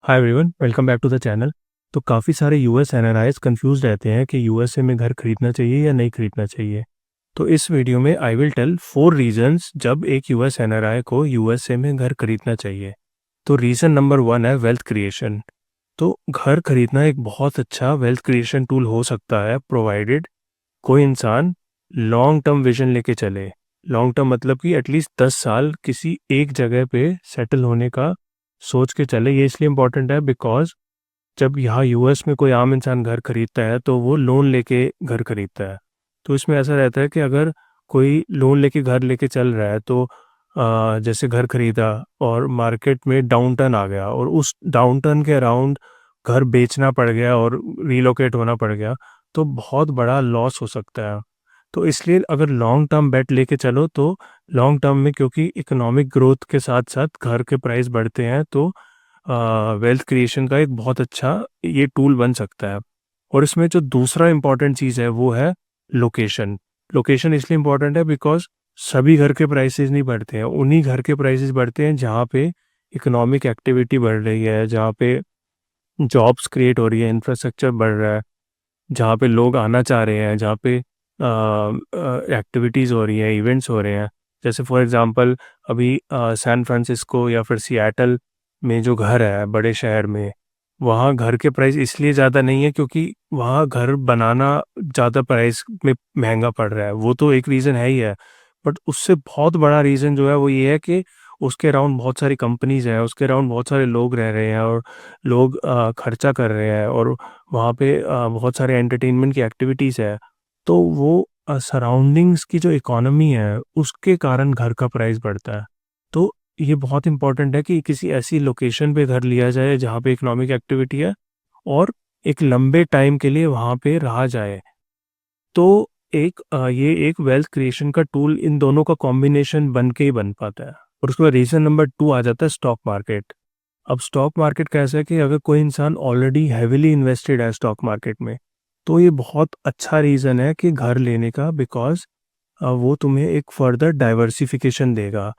Hi everyone, welcome back to the channel. तो काफ़ी सारे यूएस एनआरआईज कंफ्यूज रहते हैं कि यूएसए में घर खरीदना चाहिए या नहीं खरीदना चाहिए। तो इस वीडियो में आई विल टेल 4 रीजंस जब एक यूएस एनआरआई को यूएसए में घर खरीदना चाहिए। तो रीज़न नंबर 1 है वेल्थ क्रिएशन। तो घर खरीदना एक बहुत अच्छा वेल्थ क्रिएशन टूल हो सकता है, प्रोवाइडेड कोई इंसान लॉन्ग टर्म विजन लेके चले। लॉन्ग टर्म मतलब कि एटलीस्ट 10 साल किसी एक जगह पे सेटल होने का सोच के चले। ये इसलिए इम्पोर्टेंट है बिकॉज जब यहाँ यूएस में कोई आम इंसान घर खरीदता है तो वो लोन लेके घर खरीदता है। तो इसमें ऐसा रहता है कि अगर कोई लोन लेके घर लेके चल रहा है तो जैसे घर खरीदा और मार्केट में डाउन टर्न आ गया और उस डाउन टर्न के अराउंड घर बेचना पड़ गया और रीलोकेट होना पड़ गया, तो बहुत बड़ा लॉस हो सकता है। तो इसलिए अगर लॉन्ग टर्म बेट लेके चलो तो लॉन्ग टर्म में, क्योंकि इकोनॉमिक ग्रोथ के साथ साथ घर के प्राइस बढ़ते हैं, तो वेल्थ क्रिएशन का एक बहुत अच्छा ये टूल बन सकता है। और इसमें जो दूसरा इम्पॉर्टेंट चीज़ है वो है लोकेशन। लोकेशन इसलिए इम्पॉर्टेंट है बिकॉज सभी घर के प्राइसेस नहीं बढ़ते हैं, उन्हीं घर के प्राइसेस बढ़ते हैं जहाँ पे इकोनॉमिक एक्टिविटी बढ़ रही है, जहाँ पे जॉब्स क्रिएट हो रही है, इंफ्रास्ट्रक्चर बढ़ रहा है, जहाँ पे लोग आना चाह रहे हैं, जहाँ पे एक्टिविटीज़ हो रही हैं, इवेंट्स हो रहे हैं। जैसे फॉर एग्जांपल अभी सैन फ्रांसिस्को या फिर सिएटल में जो घर है बड़े शहर में, वहाँ घर के प्राइस इसलिए ज़्यादा नहीं है क्योंकि वहाँ घर बनाना ज़्यादा प्राइस में महंगा पड़ रहा है। वो तो एक रीज़न है ही है, बट उससे बहुत बड़ा रीज़न जो है वो ये है कि उसके अराउंड बहुत सारी कंपनीज़ हैं, उसके अराउंड बहुत सारे लोग रह रहे हैं और लोग खर्चा कर रहे हैं, और वहाँ पे बहुत सारे एंटरटेनमेंट की एक्टिविटीज़ है। तो वो सराउंडिंग्स की जो इकोनॉमी है उसके कारण घर का प्राइस बढ़ता है। तो ये बहुत इंपॉर्टेंट है कि किसी ऐसी लोकेशन पे घर लिया जाए जहाँ पे इकोनॉमिक एक्टिविटी है और एक लंबे टाइम के लिए वहाँ पे रहा जाए। तो ये एक वेल्थ क्रिएशन का टूल इन दोनों का कॉम्बिनेशन बन के ही बन पाता है। और उसके बाद रीज़न नंबर 2 आ जाता है स्टॉक मार्केट। अब स्टॉक मार्केट कैसा है कि अगर कोई इंसान ऑलरेडी हैविली इन्वेस्टेड है स्टॉक मार्केट में, तो ये बहुत अच्छा रीज़न है कि घर लेने का, बिकॉज वो तुम्हें एक फर्दर डाइवर्सिफिकेशन देगा।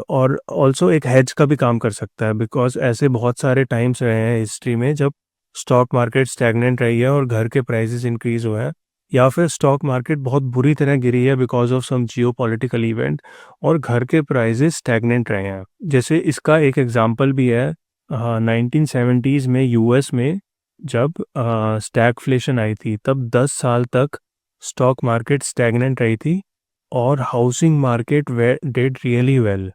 और ऑल्सो एक हेज का भी काम कर सकता है, बिकॉज ऐसे बहुत सारे टाइम्स रहे हैं हिस्ट्री में जब स्टॉक मार्केट स्टैगनेंट रही है और घर के प्राइसेस इंक्रीज हुए हैं, या फिर स्टॉक मार्केट बहुत बुरी तरह गिरी है because of some geopolitical event और घर के प्राइसेस स्टैगनेंट रहे हैं। जैसे इसका एक एग्जांपल भी है, 1970s में यूएस में जब स्टैगफ्लेशन आई थी, तब 10 साल तक स्टॉक मार्केट स्टैगनेंट रही थी और housing market did really well.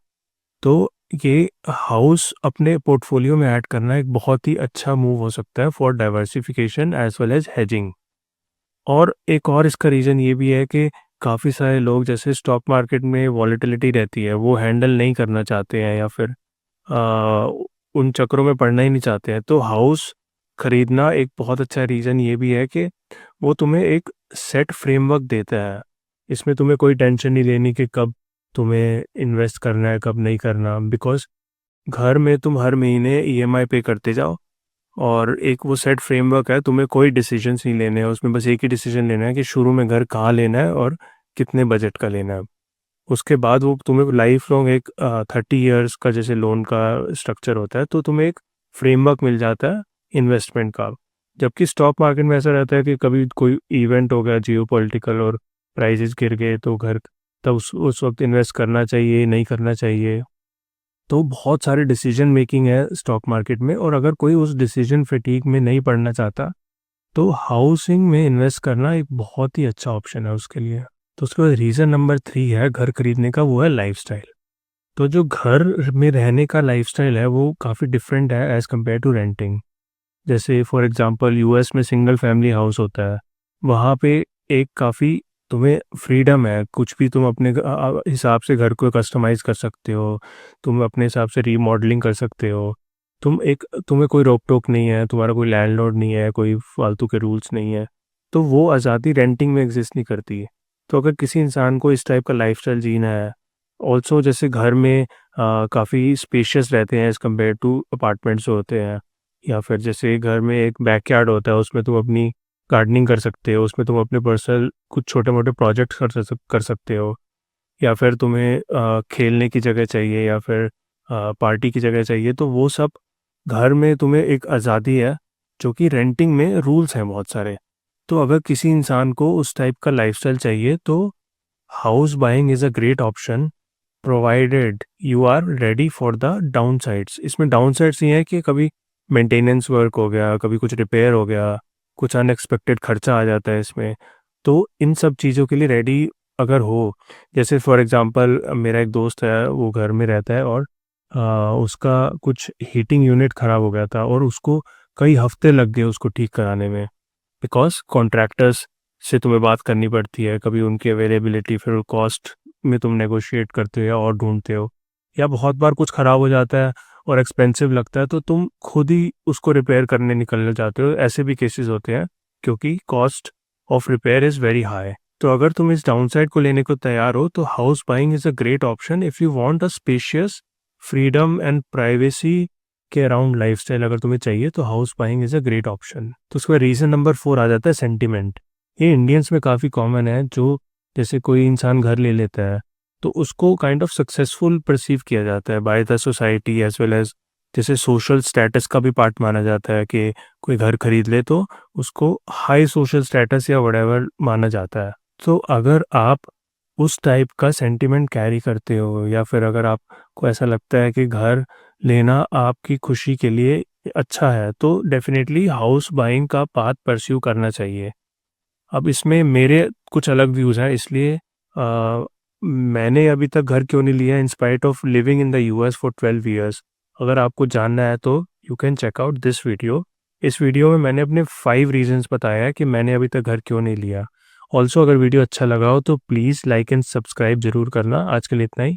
तो ये हाउस अपने पोर्टफोलियो में ऐड करना एक बहुत ही अच्छा मूव हो सकता है for diversification as well as hedging. और एक और इसका रीज़न ये भी है कि काफ़ी सारे लोग, जैसे स्टॉक मार्केट में वॉलेटिलिटी रहती है, वो हैंडल नहीं करना चाहते हैं या फिर आ, उन चक्रों में पड़ना ही नहीं चाहते हैं, तो हाउस खरीदना एक बहुत अच्छा रीज़न ये भी है कि वो तुम्हें एक सेट फ्रेमवर्क देता है। इसमें तुम्हें कोई टेंशन नहीं लेनी कि कब तुम्हें इन्वेस्ट करना है कब नहीं करना, बिकॉज घर में तुम हर महीने ईएमआई पे करते जाओ और एक वो सेट फ्रेमवर्क है, तुम्हें कोई डिसीजंस नहीं लेने हैं उसमें, बस एक ही डिसीजन लेना है कि शुरू में घर कहाँ लेना है और कितने बजट का लेना है। उसके बाद वो तुम्हें लाइफ लॉन्ग एक 30 ईयर्स का जैसे लोन का स्ट्रक्चर होता है, तो तुम्हें एक फ्रेमवर्क मिल जाता है इन्वेस्टमेंट का। जबकि स्टॉक मार्केट में ऐसा रहता है कि कभी कोई इवेंट हो गया जियो पॉलिटिकल और प्राइसेस गिर गए, तो घर तब उस वक्त इन्वेस्ट करना चाहिए नहीं करना चाहिए। तो बहुत सारे डिसीजन मेकिंग है स्टॉक मार्केट में, और अगर कोई उस डिसीजन फटीग में नहीं पड़ना चाहता तो हाउसिंग में इन्वेस्ट करना एक बहुत ही अच्छा ऑप्शन है उसके लिए। तो उसके बाद रीज़न नंबर 3 है घर खरीदने का, वो है लाइफस्टाइल। तो जो घर में रहने का लाइफस्टाइल है वो काफ़ी डिफरेंट है एज़ कम्पेयर टू रेंटिंग। जैसे फॉर एग्जांपल यूएस में सिंगल फैमिली हाउस होता है, वहाँ पे एक काफ़ी तुम्हें फ्रीडम है, कुछ भी तुम अपने हिसाब से घर को कस्टमाइज़ कर सकते हो, तुम अपने हिसाब से रीमॉडलिंग कर सकते हो। तुम्हें कोई रोक टोक नहीं है, तुम्हारा कोई लैंडलॉर्ड नहीं है, कोई फालतू के रूल्स नहीं है। तो वो आज़ादी रेंटिंग में एग्जिस्ट नहीं करती। तो अगर किसी इंसान को इस टाइप का लाइफस्टाइल जीना है, ऑल्सो जैसे घर में काफ़ी स्पेशियस रहते हैं एज़ कम्पेयर टू अपार्टमेंट्स जो होते हैं, या फिर जैसे घर में एक बैकयार्ड होता है, उसमें तुम अपनी गार्डनिंग कर सकते हो, उसमें तुम अपने पर्सनल कुछ छोटे मोटे प्रोजेक्ट्स कर सकते हो, या फिर तुम्हें खेलने की जगह चाहिए या फिर पार्टी की जगह चाहिए, तो वो सब घर में तुम्हें एक आज़ादी है, जो कि रेंटिंग में रूल्स हैं बहुत सारे। तो अगर किसी इंसान को उस टाइप का लाइफ़स्टाइल चाहिए तो house buying is a great option, provided you are ready for the downsides. इसमें डाउनसाइड्स ये हैं कि कभी मेंटेनेंस वर्क हो गया, कभी कुछ रिपेयर हो गया, कुछ अनएक्सपेक्टेड खर्चा आ जाता है इसमें। तो इन सब चीज़ों के लिए रेडी अगर हो, जैसे फॉर एग्जांपल मेरा एक दोस्त है, वो घर में रहता है और उसका कुछ हीटिंग यूनिट ख़राब हो गया था और उसको कई हफ्ते लग गए उसको ठीक कराने में। बिकॉज़ कॉन्ट्रैक्टर्स से तुम्हें बात करनी पड़ती है, कभी उनकी अवेलेबिलिटी, फिर कॉस्ट में तुम नेगोशिएट करते हो या और ढूँढते हो, या बहुत बार कुछ ख़राब हो जाता है और एक्सपेंसिव लगता है तो तुम खुद ही उसको रिपेयर करने निकल जाते हो। ऐसे भी केसेस होते हैं क्योंकि cost of repair is very high. तो अगर तुम इस डाउनसाइड को लेने को तैयार हो तो house buying is a great option if you want a spacious freedom and privacy के अराउंड लाइफस्टाइल। अगर तुम्हें चाहिए तो house buying is a great option. तो उसका रीज़न नंबर 4 आ जाता है सेंटिमेंट। ये इंडियंस में काफ़ी कॉमन है, जो जैसे कोई इंसान घर ले लेता है तो उसको काइंड ऑफ सक्सेसफुल परसीव किया जाता है by the society as well as, जैसे सोशल स्टेटस का भी पार्ट माना जाता है कि कोई घर खरीद ले तो उसको हाई सोशल स्टेटस या व्हाटएवर माना जाता है। तो अगर आप उस टाइप का सेंटिमेंट कैरी करते हो या फिर अगर आपको ऐसा लगता है कि घर लेना आपकी खुशी के लिए अच्छा है तो डेफिनेटली हाउस बाइंग का पाथ परस्यू करना चाहिए। अब इसमें मेरे कुछ अलग व्यूज़ हैं, इसलिए मैंने अभी तक घर क्यों नहीं लिया in spite of living in the US for 12 years. अगर आपको जानना है तो you can check out this video. इस वीडियो में मैंने अपने 5 रीजंस बताया है कि मैंने अभी तक घर क्यों नहीं लिया। ऑल्सो अगर वीडियो अच्छा लगा हो तो प्लीज़ लाइक एंड सब्सक्राइब ज़रूर करना। आज के लिए इतना ही।